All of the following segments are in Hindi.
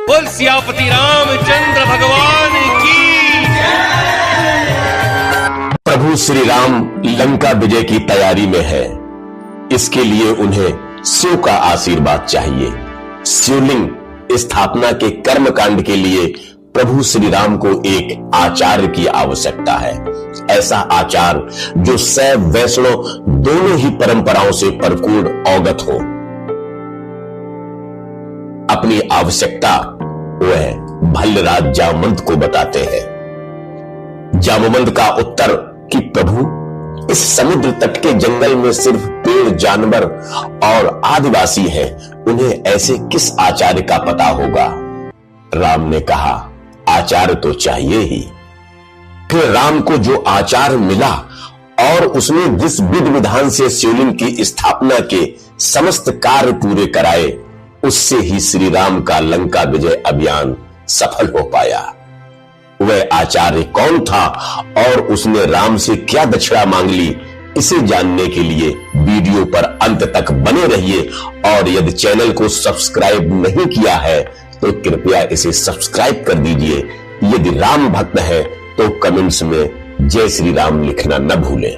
बोल सियापति रामचंद्र भगवान की। प्रभु श्री राम लंका विजय की तैयारी में है। इसके लिए उन्हें शिव का आशीर्वाद चाहिए। शिवलिंग स्थापना के कर्मकांड के लिए प्रभु श्री राम को एक आचार्य की आवश्यकता है। ऐसा आचार्य जो शैव वैष्णव दोनों ही परंपराओं से परिपूर्ण अवगत हो। अपनी आवश्यकता वह भल्लराज जामवंत को बताते हैं। जामवंत का उत्तर कि प्रभु, इस समुद्र तट के जंगल में सिर्फ पेड़, जानवर और आदिवासी हैं, उन्हें ऐसे किस आचार्य का पता होगा। राम ने कहा, आचार्य तो चाहिए ही। फिर राम को जो आचार्य मिला और उसने जिस विधि विधान से शिवलिंग की स्थापना के समस्त कार्य पूरे कराए, उससे ही श्री राम का लंका विजय अभियान सफल हो पाया। वह आचार्य कौन था और उसने राम से क्या दक्षिणा मांग ली, इसे जानने के लिए वीडियो पर अंत तक बने रहिए। और यदि चैनल को सब्सक्राइब नहीं किया है तो कृपया इसे सब्सक्राइब कर दीजिए। यदि राम भक्त है तो कमेंट्स में जय श्री राम लिखना न भूलें।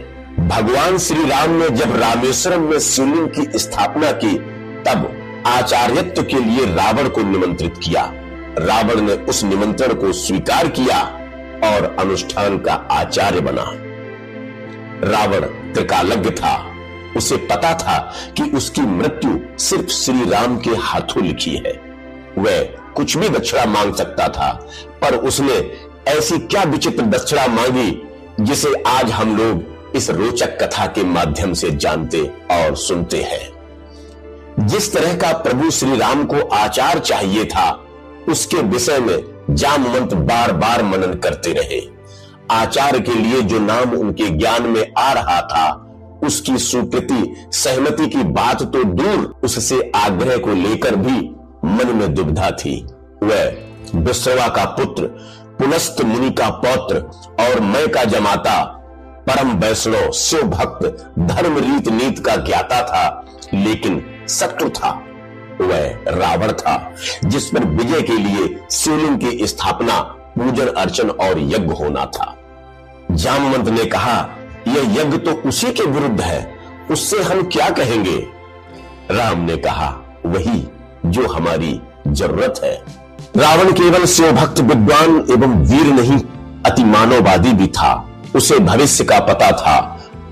भगवान श्री राम ने जब रामेश्वरम में शिवलिंग की स्थापना की, तब आचार्यत्व के लिए रावण को निमंत्रित किया। रावण ने उस निमंत्रण को स्वीकार किया और अनुष्ठान का आचार्य बना। रावण त्रिकालज्ञ था। उसे पता था कि उसकी मृत्यु सिर्फ श्री राम के हाथों लिखी है। वह कुछ भी दक्षिणा मांग सकता था, पर उसने ऐसी क्या विचित्र दक्षिणा मांगी जिसे आज हम लोग इस रोचक कथा के माध्यम से जानते और सुनते हैं। जिस तरह का प्रभु श्री राम को आचार चाहिए था, उसके विषय में जामवंत बार बार मनन करते रहे। आचार्य के लिए जो नाम उनके ज्ञान में आ रहा था, उसकी स्वीकृति सहमति की बात तो दूर, उससे आग्रह को लेकर भी मन में दुविधा थी। वह विश्रवा का पुत्र, पुलस्त मुनि का पौत्र और मैं का जमाता, परम वैष्णव, शिव भक्त, धर्म रीत नीत का ज्ञाता था, लेकिन शत्रु था। वह रावण था, जिस पर विजय के लिए शिवलिंग की स्थापना, पूजन अर्चन और यज्ञ होना था। जामवंत ने कहा, यह यज्ञ तो उसी के विरुद्ध है, उससे हम क्या कहेंगे। राम ने कहा, वही जो हमारी जरूरत है। रावण केवल शिव भक्त, विद्वान एवं वीर नहीं, अति मानववादी भी था। उसे भविष्य का पता था।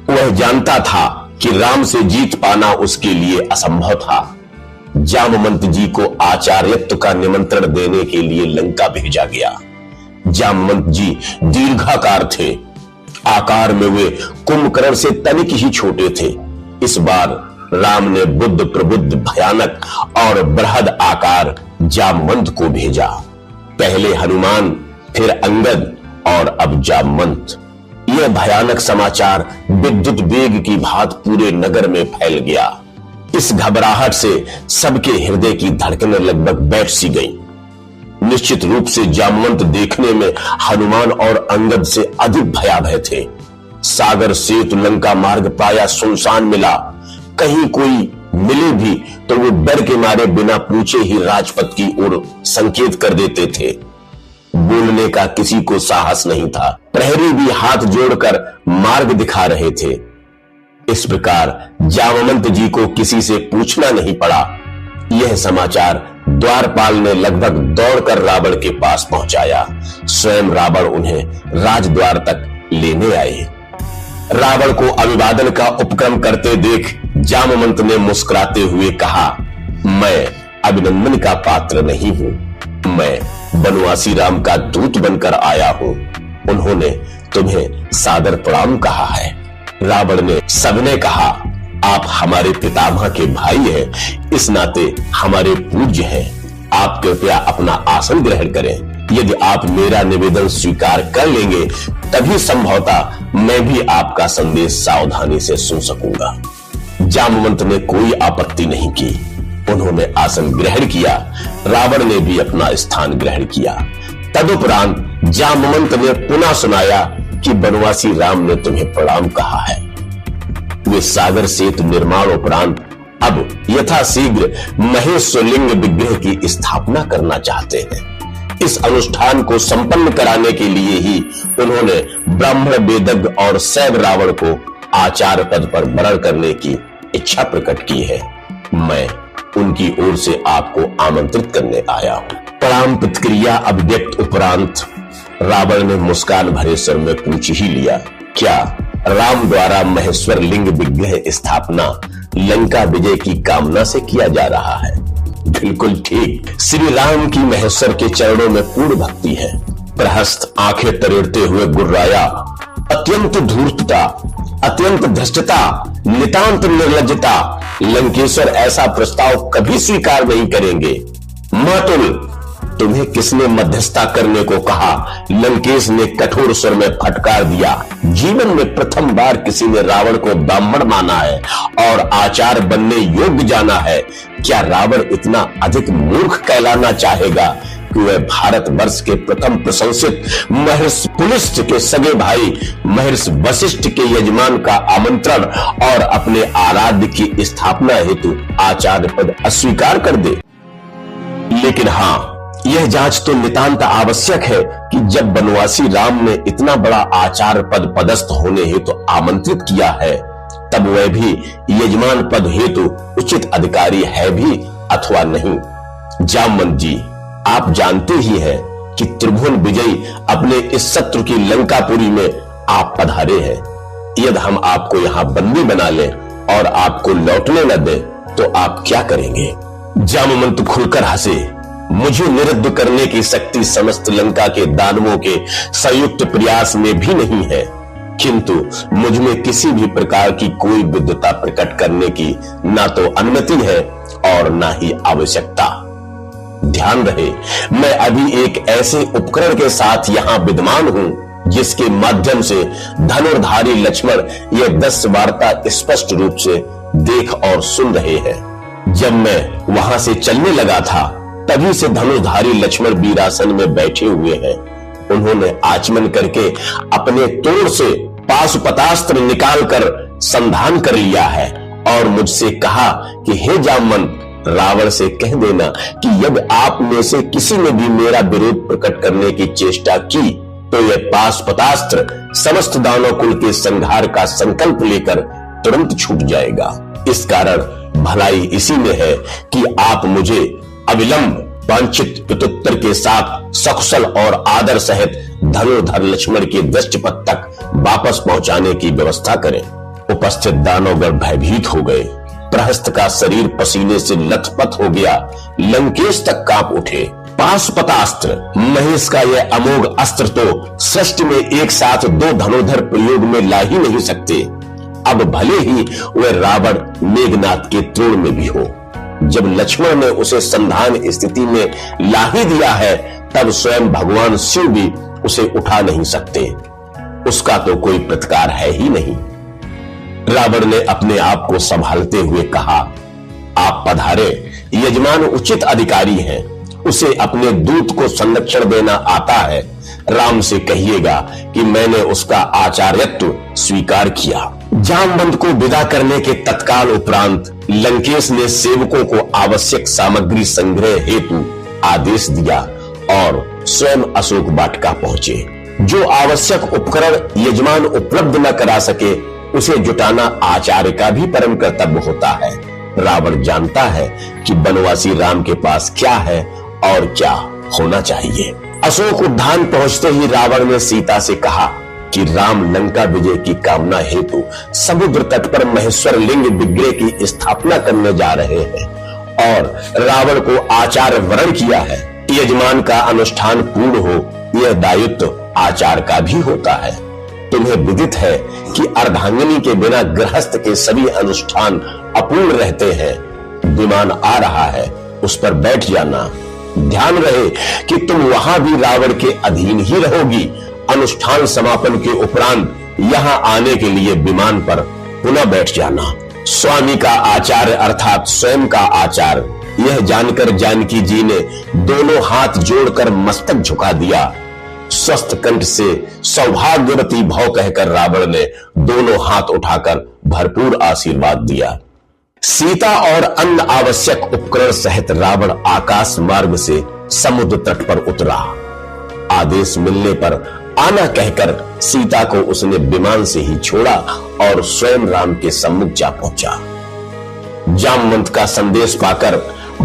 वह जानता था कि राम से जीत पाना उसके लिए असंभव था। जामवंत जी को आचार्यत्व का निमंत्रण देने के लिए लंका भेजा गया। जामवंत जी दीर्घाकार थे। आकार में वे कुंभकर्ण से तनिक ही छोटे थे। इस बार राम ने बुद्ध प्रबुद्ध, भयानक और बृहद आकार जामवंत को भेजा। पहले हनुमान, फिर अंगद और अब जामवंत। यह भयानक समाचार विद्युत वेग की भांति पूरे नगर में फैल गया। इस घबराहट से सबके हृदय की धड़कनें लगभग बैठ सी गईं। निश्चित रूप से जामवंत देखने में हनुमान और अंगद से अधिक भयावह थे। सागर सेतु लंका मार्ग प्रायः सुनसान मिला। कहीं कोई मिले भी तो वो डर के मारे बिना पूछे ही राजपथ की ओर संकेत कर देते थे। बोलने का किसी को साहस नहीं था। प्रहरी भी हाथ जोड़कर मार्ग दिखा रहे थे। इस प्रकार जामवंत जी को किसी से पूछना नहीं पड़ा। यह समाचार द्वारपाल ने लगभग दौड़कर रावण के पास पहुंचाया। स्वयं रावण उन्हें राजद्वार तक लेने आए। रावण को अभिवादन का उपक्रम करते देख जामवंत ने मुस्कुराते हुए कहा, मैं अभिनंदन का पात्र नहीं हूं, मैं बनवासी राम का दूत बनकर आया हूं। उन्होंने तुम्हें सादर प्रणाम कहा है। रावण ने सबने कहा, आप हमारे पितामह के भाई हैं, इस नाते हमारे पूज्य हैं। आप कृपया अपना आसन ग्रहण करें। यदि आप मेरा निवेदन स्वीकार कर लेंगे, तभी संभवतः मैं भी आपका संदेश सावधानी से सुन सकूंगा। जामवंत ने कोई आपत्ति नहीं की। उन्होंने आसन ग्रहण किया। रावण ने भी अपना स्थान ग्रहण किया। तदुपरांत जामवंत ने पुनः सुनाया कि बनवासी राम ने तुम्हें प्रणाम कहा है। वे सागर सेतु निर्माण उपरांत अब यथाशीघ्र महेश्वरलिंग विग्रह की स्थापना करना चाहते हैं। इस अनुष्ठान को संपन्न कराने के लिए ही उन्होंने ब्राह्मण वेदज्ञ और शैव रावण को आचार्य पद पर वरण करने की इच्छा प्रकट की है। मैं उनकी ओर से आपको आमंत्रित करने आया हूं। प्रणाम प्रतिक्रिया अभिव्यक्त उपरांत रावण ने मुस्कान भरे स्वर में पूछ ही लिया, क्या राम द्वारा महेश्वर लिंग विग्रह स्थापना लंका विजय की कामना से किया जा रहा है? बिल्कुल ठीक। श्री राम की महेश्वर के चरणों में पूर्ण भक्ति है। प्रहस्त आंखें तरेड़ते हुए गुर्राया, अत्यंत धूर्तता, अत्यंत धृष्टता, नितांत निर्लज्जता। लंकेश्वर ऐसा प्रस्ताव कभी स्वीकार नहीं करेंगे। मातुल, तुम्हें किसने मध्यस्थता करने को कहा? लंकेश ने कठोर स्वर में फटकार दिया। जीवन में प्रथम बार किसी ने रावण को ब्राह्मण माना है और आचार्य बनने योग्य जाना है। क्या रावण इतना अधिक मूर्ख कहलाना चाहेगा कि वह भारतवर्ष के प्रथम प्रशंसित महर्षि पुलिस्ट के सगे भाई महर्षि वशिष्ठ के यजमान का आमंत्रण और अपने आराध्य की स्थापना हेतु आचार्य पद अस्वीकार कर दे? लेकिन हाँ, यह जांच तो नितांत आवश्यक है कि जब बनवासी राम ने इतना बड़ा आचार्य पद पदस्थ होने हेतु आमंत्रित किया है, तब वह भी यजमान पद हेतु उचित अधिकारी है भी अथवा नहीं। जामवंत जी, आप जानते ही हैं कि त्रिभुवन विजयी अपने इस शत्रु की लंकापुरी में आप पधारे हैं। यदि हम आपको यहां बंदी बना लें और आपको लौटने न दें तो आप क्या करेंगे? जामवंत खुलकर हंसे। मुझे निरुद्ध करने की शक्ति समस्त लंका के दानवों के संयुक्त प्रयास में भी नहीं है, किंतु मुझ में किसी भी प्रकार की कोई विद्वता प्रकट करने की ना तो अनुमति है और ना ही आवश्यकता। ध्यान रहे, मैं अभी एक ऐसे उपकरण के साथ यहां विद्यमान हूं जिसके माध्यम से धनुर्धारी लक्ष्मण यह 10 वार्ता स्पष्ट रूप से देख और सुन रहे हैं। जब मैं वहां से चलने लगा था तभी से धनुर्धारी लक्ष्मण वीरासन में बैठे हुए हैं। उन्होंने आचमन करके अपने तोड़ से पाशुपतास्त्र निकालकर संधान कर लिया है और मुझसे कहा कि हे जामवंत, रावण से कह देना कि यदि आप में से किसी ने भी मेरा विरोध प्रकट करने की चेष्टा की तो यह पाशुपतास्त्र समस्त दानव कुल के संहार का संकल्प लेकर तुरंत छूट जाएगा। इस कारण भलाई इसी में है कि आप मुझे अविलंब वांछित प्रत्युत्तर के साथ सकुशल और आदर सहित धनुर्धर लक्ष्मण के दृष्टिपथ तक वापस पहुंचाने की व्यवस्था करें। उपस्थित दानवगण भयभीत हो गए। प्रहस्त का शरीर पसीने से लथपथ हो गया। लंकेश तक कांप उठे। पाशुपतास्त्र महेश का यह अमोघ अस्त्र तो सृष्टि में एक साथ 2 धनुर्धर प्रयोग में ला ही नहीं सकते। अब भले ही वह रावण मेघनाथ के तोड़ में भी हो, जब लक्ष्मण ने उसे संधान स्थिति में ला ही दिया है तब स्वयं भगवान शिव भी उसे उठा नहीं सकते। उसका तो कोई प्रतिकार है ही नहीं। रावण ने अपने आप को संभालते हुए कहा, आप पधारे। यजमान उचित अधिकारी हैं, उसे अपने दूत को संरक्षण देना आता है। राम से कहिएगा कि मैंने उसका आचार्यत्व स्वीकार किया। जामवंत को विदा करने के तत्काल उपरांत लंकेश ने सेवकों को आवश्यक सामग्री संग्रह हेतु आदेश दिया और स्वयं अशोक वाटिका पहुंचे। जो आवश्यक उपकरण यजमान उपलब्ध न करा सके उसे जुटाना आचार्य का भी परम कर्तव्य होता है। रावण जानता है कि बनवासी राम के पास क्या है और क्या होना चाहिए। अशोक उद्यान पहुंचते ही रावण ने सीता से कहा कि राम लंका विजय की कामना हेतु समुद्र तट पर महेश्वर लिंग विग्रह की स्थापना करने जा रहे हैं और रावण को आचार्य वरण किया है। यजमान का अनुष्ठान पूर्ण हो यह दायित्व आचार्य का भी होता है। तुम्हें विदित है कि अर्धांगिनी के बिना गृहस्थ के सभी अनुष्ठान अपूर्ण रहते हैं। विमान आ रहा है, उस पर बैठ जाना। ध्यान रहे कि तुम वहां भी रावण के अधीन ही रहोगी। अनुष्ठान समापन के उपरांत यहां आने के लिए विमान पर पुनः बैठ जाना। स्वामी का आचार्य अर्थात स्वयं का आचार्य यह जानकर जानकी जी ने दोनों हाथ जोड़कर मस्तक झुका दिया। स्वस्थ कंठ से सौभाग्यवती भव कहकर रावण ने दोनों हाथ उठाकर भरपूर आशीर्वाद दिया। सीता और अन्य आवश्यक उपकरण सहित रावण आकाश मार्ग से समुद्र तट पर उतरा। आदेश मिलने पर आना कहकर सीता को उसने विमान से ही छोड़ा और स्वयं राम के सम्मुख जा पहुंचा। जामवंत का संदेश पाकर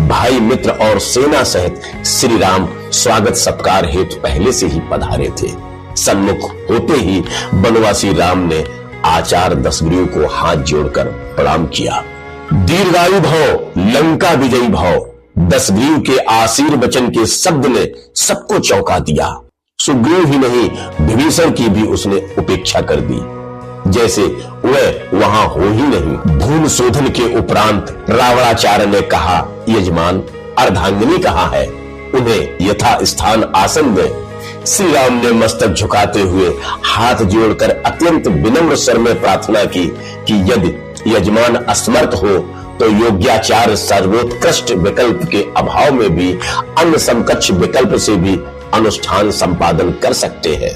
भाई मित्र और सेना सहित श्री राम स्वागत सत्कार हेतु पहले से ही पधारे थे। सम्मुख होते ही बनवासी राम ने आचार्य दशग्रीव को हाथ जोड़कर प्रणाम किया। दीर्घायु भव, लंका विजयी भव, दशग्रीव के आशीर्वचन के शब्द ने सबको चौंका दिया। सुग्रीव ही नहीं, विभीषण की भी उसने उपेक्षा कर दी, जैसे वह वहां हो ही नहीं। भूल शोधन के उपरांत रावणाचार्य ने कहा, यजमान अर्धांगिनी कहाँ है? उन्हें यथा स्थान आसन दें। श्री राम ने मस्तक झुकाते हुए हाथ जोड़कर अत्यंत विनम्र स्वर में प्रार्थना की कि यदि यजमान असमर्थ हो तो योग्याचार्य सर्वोत्कृष्ट विकल्प के अभाव में भी अन्य समकक्ष विकल्प से भी अनुष्ठान संपादन कर सकते हैं।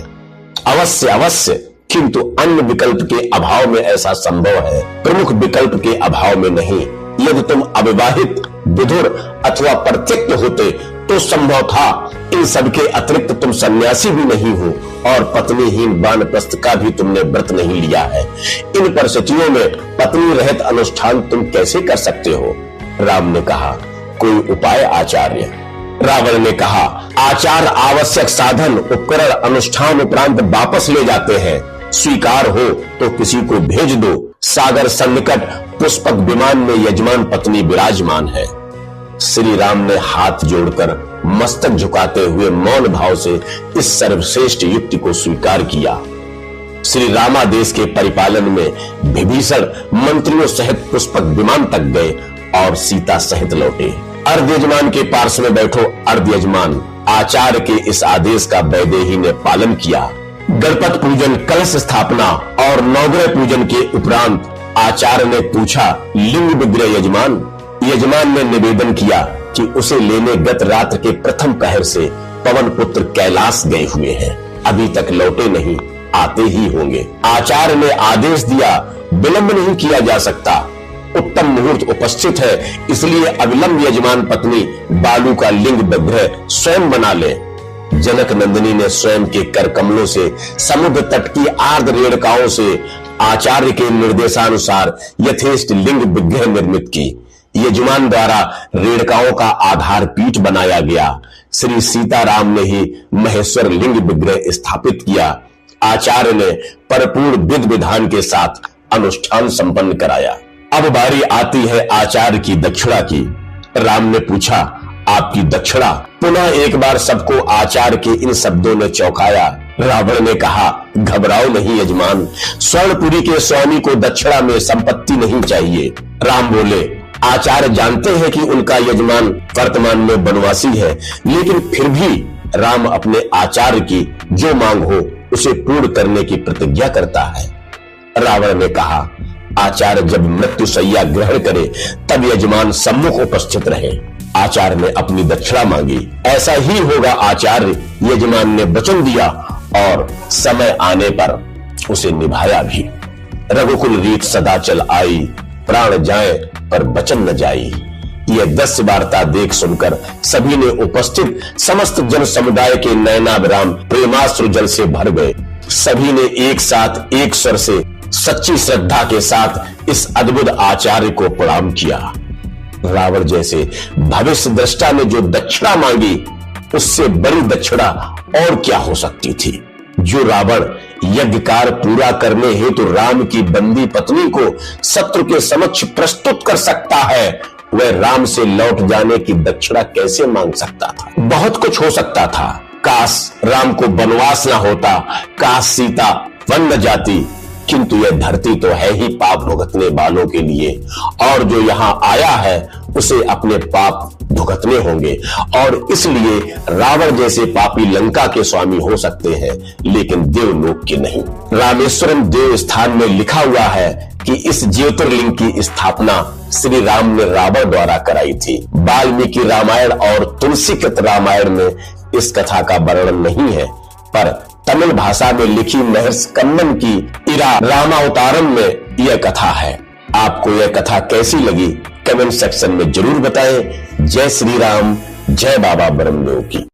अवश्य अवश्य, किंतु अन्य विकल्प के अभाव में ऐसा संभव है, प्रमुख विकल्प के अभाव में नहीं। यदि तुम अविवाहित, विधुर अथवा परित्यक्त होते तो संभव था। इन सबके अतिरिक्त तुम सन्यासी भी नहीं हो और पत्नीहीन वानप्रस्थ का भी तुमने व्रत नहीं लिया है। इन परिस्थितियों में पत्नी रहित अनुष्ठान तुम कैसे कर सकते हो? राम ने कहा, कोई उपाय आचार्य? रावण ने कहा, आचार्य आवश्यक साधन उपकरण अनुष्ठान उपरांत वापस ले जाते हैं। स्वीकार हो तो किसी को भेज दो। सागर सन्निकट पुष्पक विमान में यजमान पत्नी विराजमान है। श्री राम ने हाथ जोड़कर मस्तक झुकाते हुए मौन भाव से इस सर्वश्रेष्ठ युक्ति को स्वीकार किया। श्री रामादेश के परिपालन में विभीषण मंत्रियों सहित पुष्पक विमान तक गए और सीता सहित लौटे। अर्धयजमान के पार्श्व में बैठो अर्धयजमान, आचार्य के इस आदेश का वैदेही ने पालन किया। गणपत पूजन, कलश स्थापना और नवग्रह पूजन के उपरांत आचार्य ने पूछा, लिंग विग्रह यजमान? यजमान ने निवेदन किया कि उसे लेने गत रात्र के प्रथम पहर से पवन पुत्र कैलाश गए हुए हैं, अभी तक लौटे नहीं, आते ही होंगे। आचार्य ने आदेश दिया, विलंब नहीं किया जा सकता। उत्तम मुहूर्त उपस्थित है, इसलिए अविलंब यजमान पत्नी बालू का लिंग विग्रह स्वयं बना ले। जनक नंदिनी ने स्वयं के कर कमलों से समुद्र तट की आर्द्र रेणुकाओं से आचार्य के निर्देशानुसार यथेष्ट लिंग विग्रह निर्मित की। यजमान द्वारा रेणुकाओं का आधार पीठ बनाया गया। श्री सीताराम ने ही महेश्वर लिंग विग्रह स्थापित किया। आचार्य ने परिपूर्ण विधि विधान के साथ अनुष्ठान संपन्न कराया। अब बारी आती है आचार्य की दक्षिणा की। राम ने पूछा, आपकी दक्षिणा? पुनः एक बार सबको आचार्य के इन शब्दों ने चौंकाया। रावण ने कहा, घबराओ नहीं यजमान, स्वर्णपुरी के स्वामी को दक्षिणा में संपत्ति नहीं चाहिए। राम बोले, आचार्य जानते हैं कि उनका यजमान वर्तमान में वनवासी है, लेकिन फिर भी राम अपने आचार्य की जो मांग हो उसे पूर्ण करने की प्रतिज्ञा करता है। रावण ने कहा, आचार्य जब मृत्यु शैया ग्रहण करे तब यजमान सम्मुख उपस्थित रहे। आचार्य ने अपनी दक्षिणा मांगी। ऐसा ही होगा आचार्य, यजमान ने वचन दिया और समय आने पर उसे निभाया भी। रघुकुल रीत सदा चल आई, प्राण जाए पर वचन न जाई। यह 10 वार्ता देख सुनकर सभी ने उपस्थित समस्त जन समुदाय के नयनाभिराम प्रेमाश्रु जल से भर गए। सभी ने एक साथ एक स्वर से सच्ची श्रद्धा के साथ इस अद्भुत आचार्य को प्रणाम किया। रावण जैसे भविष्य दृष्टा ने जो दक्षिणा मांगी, उससे बड़ी दक्षिणा और क्या हो सकती थी। जो रावण यज्ञ कार्य पूरा करने हेतु राम की बंदी पत्नी को शत्रु के समक्ष प्रस्तुत कर सकता है, वह राम से लौट जाने की दक्षिणा कैसे मांग सकता था। बहुत कुछ हो सकता था। काश राम को वनवास न होता, काश सीता वन न जाती, किंतु यह धरती तो है ही पाप भुगतने वालों के लिए, और जो यहाँ आया है उसे अपने पाप भुगतने होंगे। और इसलिए रावण जैसे पापी लंका के स्वामी हो सकते हैं, लेकिन देवलोक के नहीं। रामेश्वरम देव स्थान में लिखा हुआ है कि इस ज्योतिर्लिंग की स्थापना श्री राम ने रावण द्वारा कराई थी। वाल्मीकि रामायण और तुलसीकृत रामायण में इस कथा का वर्णन नहीं है, पर तमिल भाषा में लिखी महर्षि कन्नन की इरा रामावतारम में यह कथा है। आपको यह कथा कैसी लगी कमेंट सेक्शन में जरूर बताएं। जय श्री राम, जय बाबा ब्रह्मदेव की।